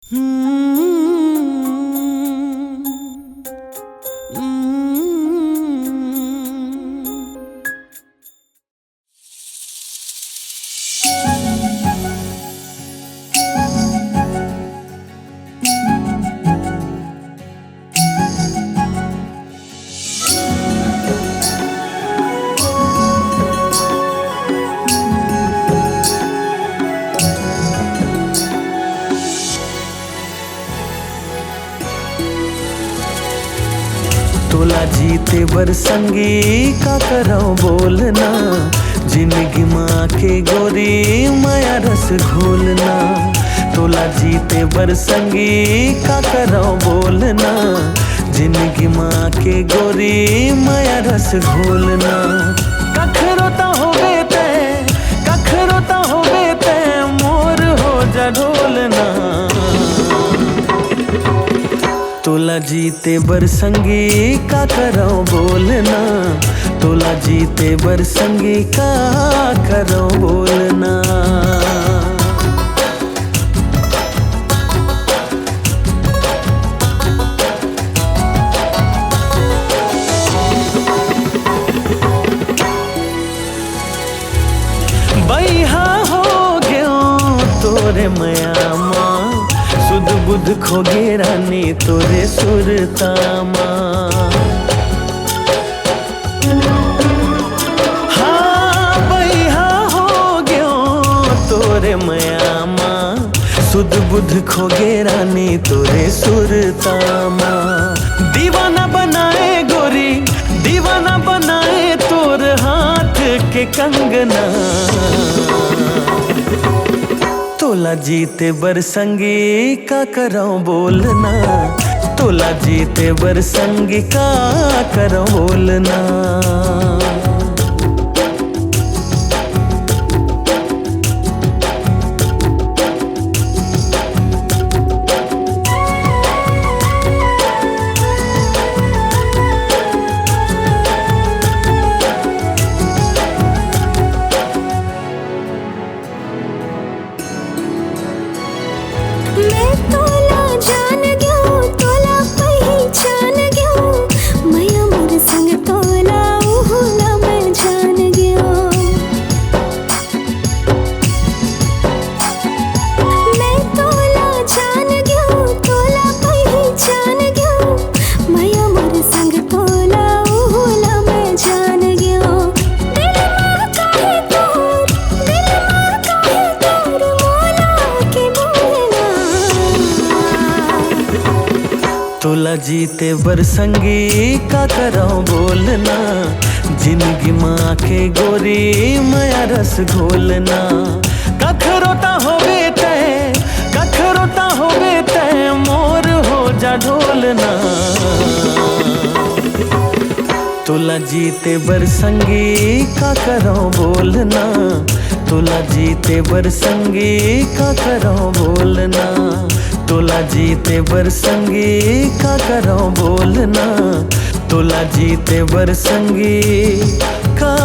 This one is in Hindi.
तोला जीते बर संगी का कराऊं बोलना, जिंदगी माँ के गोरी माया रस घोलना। तोला जीते बर संगी का कराऊं बोलना, जिंदगी माँ के गोरी माया रस घोलना। कखरोता हो बेते, कखरोता हो बेते, मोर हो जा ढोलना। तोला जीते बर संगी का कराऊं बोलना, तोला जीते बर संगी का कराऊं बोलना। बैहा हो गयो तोरे मया माँ, सुध बुध खोगे रानी तोरे सुरतामा। हाँ बैहा हो गयो तोरे मया माँ, सुध बुध खोगे रानी तोरे सुरतामा। दीवाना बनाए गोरी, दीवाना बनाए तोर हाथ के कंगना। तोला जीते बर संगी का कराऊं बोलना, तोला जीते बर संगी का कराऊं बोलना। मैं तोला जान गयो, तोला पहचान गयो, मैया मोर संग तोला उहुला मैं जान गयो। मैं तोला जान गयो, तोला पहचान गयो, मैया मोर संग तोला उहुला मैं जान गयो। दिल मां काहे तोर, दिल मां काहे तोर मोला के बोलना। तोला जीते बर संगी का कराऊं बोलना, जिंदगी माँ के गोरी माया रस घोलना। कखरोता हो बेटे, कखरोता हो बेटे, मोर हो जा ढोलना। तोला जीते बर संगी का कराऊं बोलना, तोला जीते बर संगी का कराऊं बोलना। तोला जीते बर संगी का कराऊं बोलना, तोला जीते बर संगी का